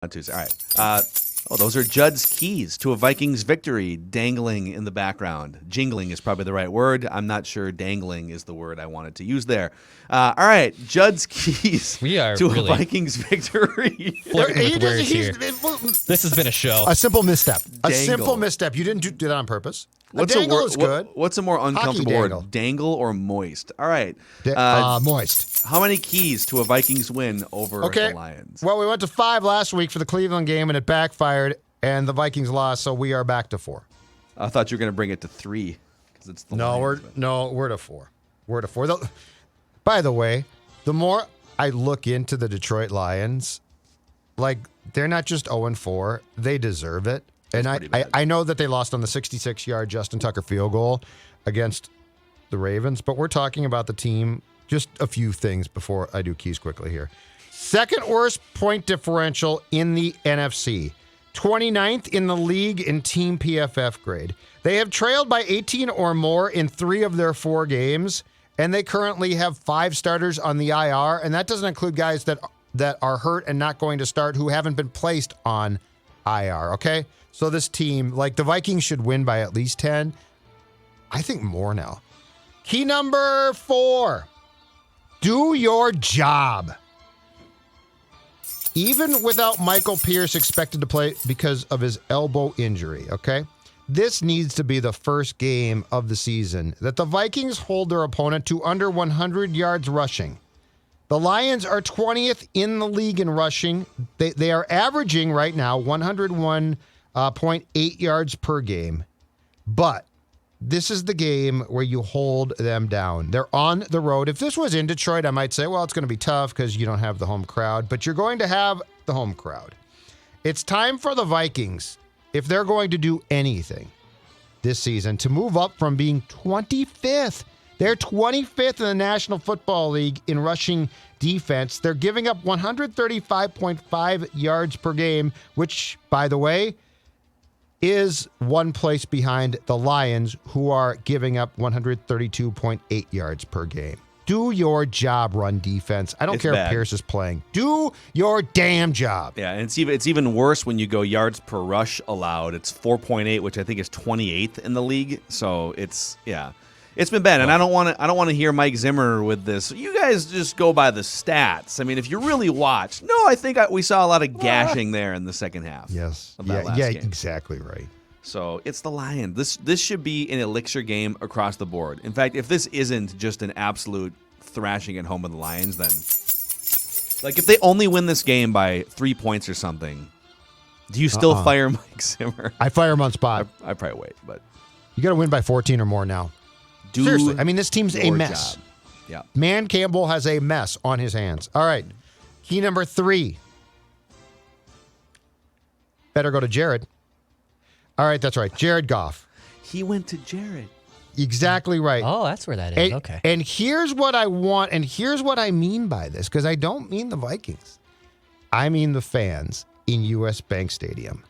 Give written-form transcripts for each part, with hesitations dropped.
On Tuesday. All right. Those are Judd's keys to a Vikings victory dangling in the background. Jingling is probably the right word. I'm not sure dangling is the word I wanted to use there. All right. Judd's keys to a Vikings victory. This has been a show. A simple misstep. Dangle. A simple misstep. You didn't do that on purpose. What's dangle is good. What's a more uncomfortable word? Dangle or moist? All right. Moist. How many keys to a Vikings win over the Lions? Well, we went to 5 last week for the Cleveland game, and it backfired, and the Vikings lost, so we are back to 4. I thought you were going to bring it to 3 because it's the Lions. We're to 4. We're to 4. By the way, the more I look into the Detroit Lions, like, they're not just 0-4. They deserve it. And I know that they lost on the 66-yard Justin Tucker field goal against the Ravens, but we're talking about the team. Just a few things before I do keys quickly here. Second worst point differential in the NFC. 29th in the league in team PFF grade. They have trailed by 18 or more in 3 of their 4 games, and they currently have 5 starters on the IR, and that doesn't include guys that are hurt and not going to start who haven't been placed on IR, okay? So this team, like the Vikings should win by at least 10. I think more now. Key number 4. Do your job. Even without Michael Pierce expected to play because of his elbow injury, okay? This needs to be the first game of the season that the Vikings hold their opponent to under 100 yards rushing. The Lions are 20th in the league in rushing. They are averaging right now 101.8 yards per game. But this is the game where you hold them down. They're on the road. If this was in Detroit, I might say, well, it's going to be tough because you don't have the home crowd. But you're going to have the home crowd. It's time for the Vikings, if they're going to do anything this season, to move up from being 25th. They're 25th in the National Football League in rushing defense. They're giving up 135.5 yards per game, which, by the way, is one place behind the Lions, who are giving up 132.8 yards per game. Do your job, run defense. I don't care if Pierce is playing. Do your damn job. Yeah, and it's even worse when you go yards per rush allowed. It's 4.8, which I think is 28th in the league. So it's been bad, and I don't want to hear Mike Zimmer with this. You guys just go by the stats. I mean, if you really watch, I think we saw a lot of gashing there in the second half. Yes, of that last game. Exactly right. So it's the Lions. This should be an elixir game across the board. In fact, if this isn't just an absolute thrashing at home of the Lions, then like if they only win this game by 3 points or something, do you still fire Mike Zimmer? I fire him on spot. I probably wait, but you got to win by 14 or more now. Seriously, I mean, this team's a mess. Job. Yeah. Man Campbell has a mess on his hands. All right. Key number 3. Better go to Jared. All right, that's right. Jared Goff. He went to Jared. Exactly right. Oh, that's where that is. Okay. And here's what I want, and here's what I mean by this, because I don't mean the Vikings. I mean the fans in U.S. Bank Stadium.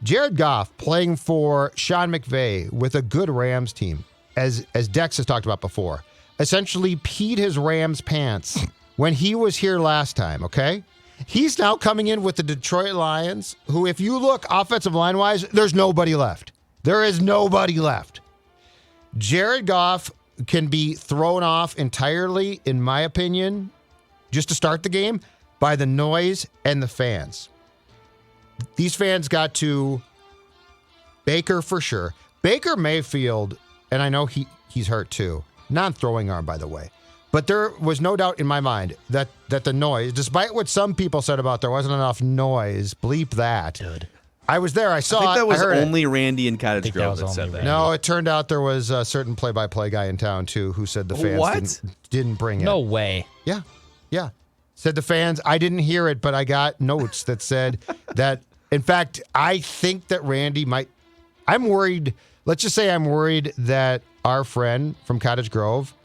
Jared Goff playing for Sean McVay with a good Rams team, as Dex has talked about before, essentially peed his Rams pants when he was here last time, okay? He's now coming in with the Detroit Lions, who, if you look offensive line-wise, there's nobody left. There is nobody left. Jared Goff can be thrown off entirely, in my opinion, just to start the game, by the noise and the fans. These fans got to Baker for sure. Baker Mayfield, and I know he's hurt too. Non-throwing arm, by the way. But there was no doubt in my mind that the noise, despite what some people said about there wasn't enough noise, bleep that. Dude. I was there. I saw it. I think that was I heard only Randy in Cottage Grove that said that. Randy. No, it turned out there was a certain play-by-play guy in town, too, who said the fans didn't bring it. No way. Yeah. Said the fans, I didn't hear it, but I got notes that said that, in fact, I think that Randy might, I'm worried, let's just say I'm worried that our friend from Cottage Grove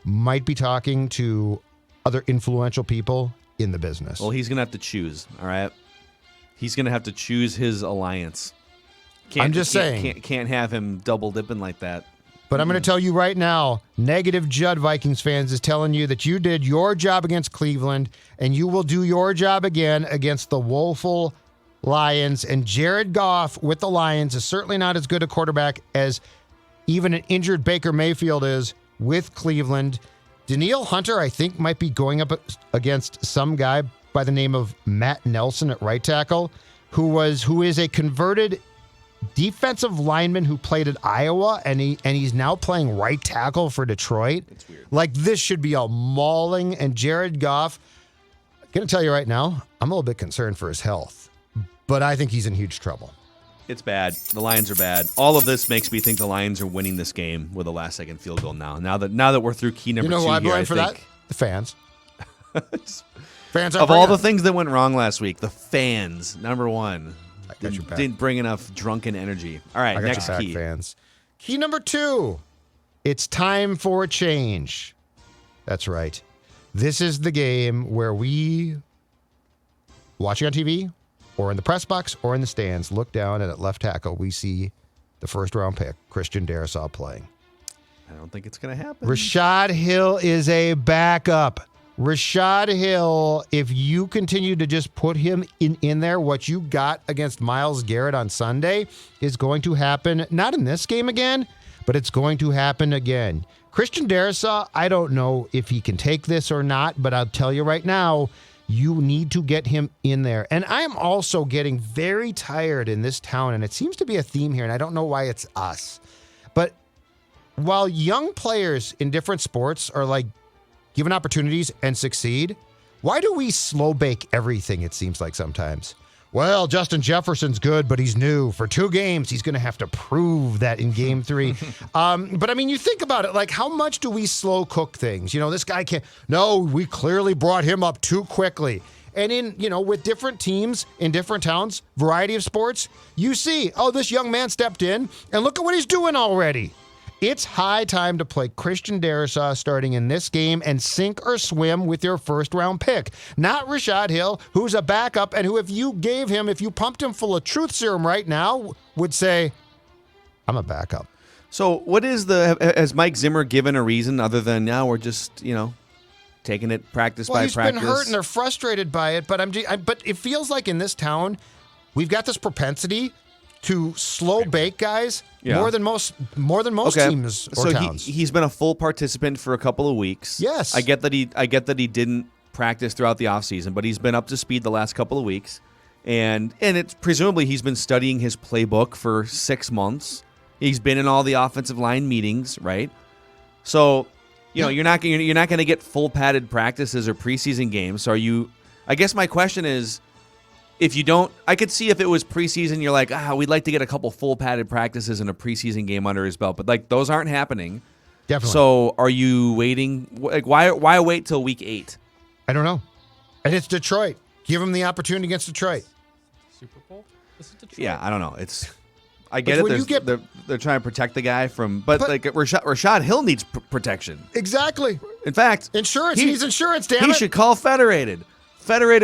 might be talking to other influential people in the business. Well, he's going to have to choose, all right? He's going to have to choose his alliance. I'm just saying. Can't have him double dipping like that. But I'm going to tell you right now, negative Judd Vikings fans is telling you that you did your job against Cleveland, and you will do your job again against the woeful Lions, and Jared Goff with the Lions is certainly not as good a quarterback as even an injured Baker Mayfield is with Cleveland. Danielle Hunter, I think, might be going up against some guy by the name of Matt Nelson at right tackle, who is a converted defensive lineman who played at Iowa, and he's now playing right tackle for Detroit. It's weird. Like, this should be a mauling. And Jared Goff, I'm going to tell you right now, I'm a little bit concerned for his health, but I think he's in huge trouble. It's bad. The Lions are bad. All of this makes me think the Lions are winning this game with a last-second field goal now. Now that we're through key number 2 who I here, blame for that? The fans. Fans are of all the things that went wrong last week, the fans, number one, didn't bring enough drunken energy. All right, next key. Fans. Key number 2. It's time for a change. That's right. This is the game where we, watching on TV, or in the press box, or in the stands, look down and at left tackle, we see the first-round pick, Christian Darrisaw, playing. I don't think it's going to happen. Rashad Hill is a backup. Rashad Hill, if you continue to just put him in there, what you got against Myles Garrett on Sunday is going to happen, not in this game again, but it's going to happen again. Christian Darrisaw, I don't know if he can take this or not, but I'll tell you right now, you need to get him in there. And I am also getting very tired in this town, and it seems to be a theme here, and I don't know why it's us. But while young players in different sports are like given opportunities and succeed, why do we slow bake everything, it seems like sometimes? Well, Justin Jefferson's good, but he's new. For 2 games, he's going to have to prove that in game 3. But, I mean, you think about it, like, how much do we slow cook things? You know, this guy can't. No, we clearly brought him up too quickly. And with different teams in different towns, variety of sports, you see, this young man stepped in, and look at what he's doing already. It's high time to play Christian Darrisaw starting in this game and sink or swim with your first-round pick. Not Rashad Hill, who's a backup and who, if you pumped him full of truth serum right now, would say, I'm a backup. So what is has Mike Zimmer given a reason other than now we're just, taking it practice by practice? Well, he's been hurt and they're frustrated by it, but but it feels like in this town, we've got this propensity to slow bake guys more than most teams or towns. He's been a full participant for a couple of weeks. Yes. I get that he didn't practice throughout the offseason, but he's been up to speed the last couple of weeks. And it's presumably he's been studying his playbook for 6 months. He's been in all the offensive line meetings, right? So, you're not going to get full padded practices or preseason games. So I guess my question is, if you don't, I could see if it was preseason, you're like, we'd like to get a couple full padded practices and a preseason game under his belt, but like those aren't happening. Definitely. So are you waiting? Like, why wait till week 8? I don't know. And it's Detroit. Give him the opportunity against Detroit. Super Bowl? This is Detroit. Yeah, I don't know. I get it. They're trying to protect the guy but like Rashad Hill needs protection. Exactly. In fact, insurance. He needs insurance. Damn it. He should call Federated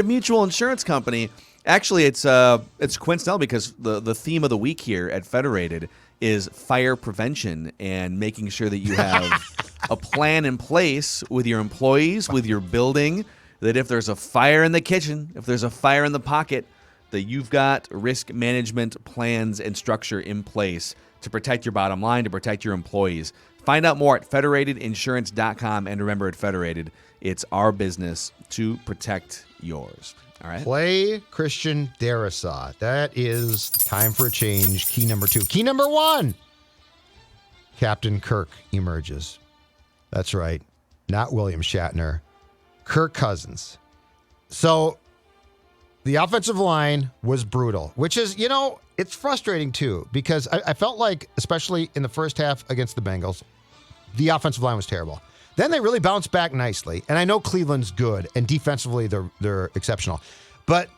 Mutual Insurance Company. Actually, it's coincidental because the theme of the week here at Federated is fire prevention and making sure that you have a plan in place with your employees, with your building, that if there's a fire in the kitchen, if there's a fire in the pocket, that you've got risk management plans and structure in place to protect your bottom line, to protect your employees. Find out more at federatedinsurance.com. And remember, at Federated, it's our business to protect yours. All right. Play Christian Darrisaw. That is time for a change. Key number 2. Key number 1. Captain Kirk emerges. That's right. Not William Shatner. Kirk Cousins. So the offensive line was brutal, which is, it's frustrating too, because I felt like, especially in the first half against the Bengals, the offensive line was terrible. Then they really bounced back nicely. And I know Cleveland's good, and defensively they're exceptional. But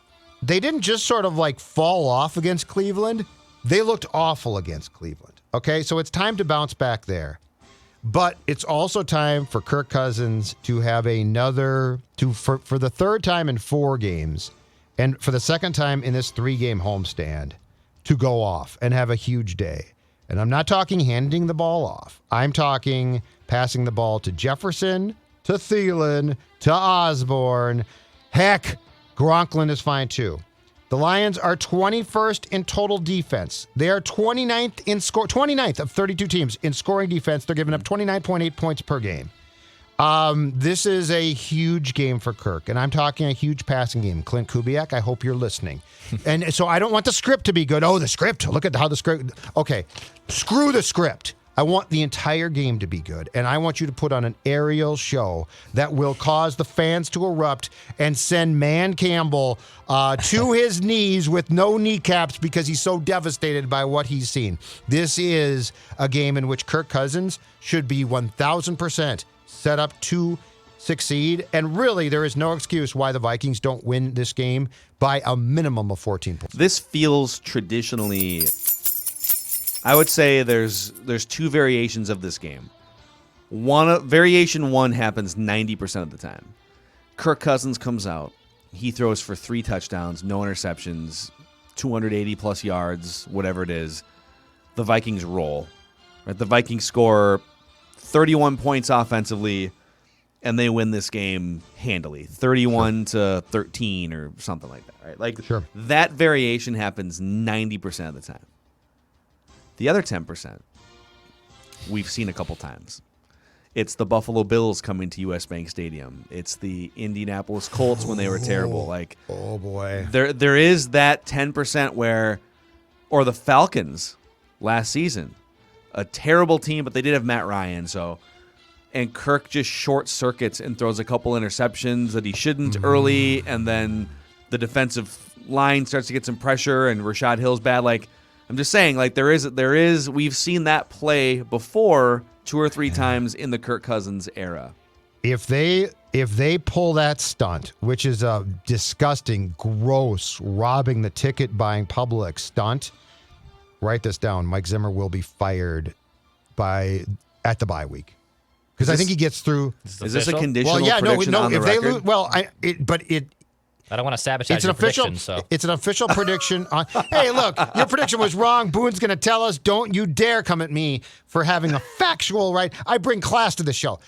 they didn't just sort of like fall off against Cleveland. They looked awful against Cleveland. Okay, so it's time to bounce back there. But it's also time for Kirk Cousins to have for the third time in 4 games, and for the second time in this 3-game homestand, to go off and have a huge day. And I'm not talking handing the ball off. I'm talking passing the ball to Jefferson, to Thielen, to Osborne. Heck, Gronklin is fine too. The Lions are 21st in total defense. They are 29th in score, 29th of 32 teams in scoring defense. They're giving up 29.8 points per game. This is a huge game for Kirk, and I'm talking a huge passing game. Clint Kubiak, I hope you're listening. And so I don't want the script to be good. Oh, the script. Look at how the script. Okay, screw the script. I want the entire game to be good, and I want you to put on an aerial show that will cause the fans to erupt and send Man Campbell to his knees with no kneecaps because he's so devastated by what he's seen. This is a game in which Kirk Cousins should be 1,000% set up to succeed, and really there is no excuse why the Vikings don't win this game by a minimum of 14 points. This feels traditionally... I would say there's two variations of this game. Variation one happens 90% of the time. Kirk Cousins comes out. He throws for 3 touchdowns, no interceptions, 280-plus yards, whatever it is. The Vikings roll. Right? The Vikings score 31 points offensively, and they win this game handily, 31-13 or something like that. Right? Like that variation happens 90% of the time. The other 10%, we've seen a couple times. It's the Buffalo Bills coming to U.S. Bank Stadium. It's the Indianapolis Colts when they were terrible. Like, oh boy, there is that 10% where, or the Falcons last season, a terrible team, but they did have Matt Ryan. So, and Kirk just short circuits and throws a couple interceptions that he shouldn't early, and then the defensive line starts to get some pressure, and Rashad Hill's bad. Like, I'm just saying, like there is. We've seen that play before 2 or 3 times in the Kirk Cousins era. If they pull that stunt, which is a disgusting, gross, robbing the ticket buying public stunt, write this down. Mike Zimmer will be fired at the bye week because I think he gets through. Is this a conditional prediction on the if record? they lose, well, I don't want to sabotage your prediction. It's an official prediction. Hey, look, your prediction was wrong. Boone's going to tell us. Don't you dare come at me for having a factual right. I bring class to the show.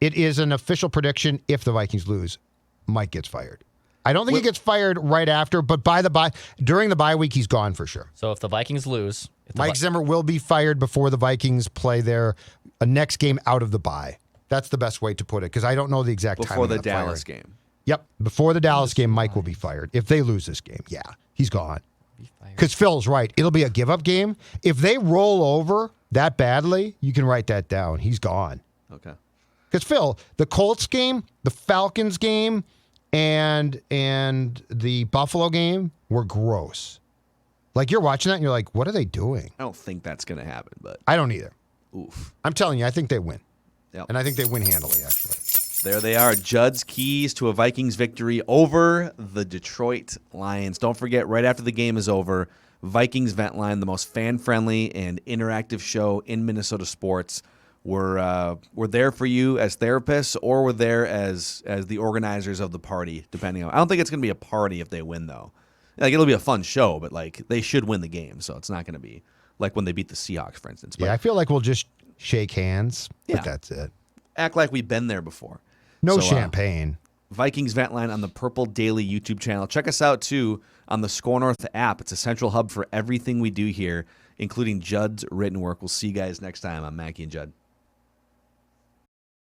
It is an official prediction. If the Vikings lose, Mike gets fired. I don't think he gets fired right after, but during the bye week, he's gone for sure. So if the Vikings lose, Mike Zimmer will be fired before the Vikings play their next game out of the bye. That's the best way to put it because I don't know the exact time before the Dallas game. Yep. Before the Dallas game, Mike will be fired. If they lose this game, yeah, he's gone. Because Phil's right. It'll be a give-up game. If they roll over that badly, you can write that down. He's gone. Okay. Because Phil, the Colts game, the Falcons game, and the Buffalo game were gross. Like, you're watching that and you're like, what are they doing? I don't think that's going to happen, but... I don't either. Oof. I'm telling you, I think they win. Yep. And I think they win handily, actually. There they are, Judd's keys to a Vikings victory over the Detroit Lions. Don't forget, right after the game is over, Vikings Vent Line, the most fan-friendly and interactive show in Minnesota sports. We're there for you as therapists, or we're there as the organizers of the party, depending on. I don't think it's going to be a party if they win, though. Like, it'll be a fun show, but like they should win the game, so it's not going to be like when they beat the Seahawks, for instance. But, yeah, I feel like we'll just shake hands, but that's it. Act like we've been there before. No champagne. Vikings Vent Line on the Purple Daily YouTube channel. Check us out, too, on the SKOR North app. It's a central hub for everything we do here, including Judd's written work. We'll see you guys next time on Mackie and Judd.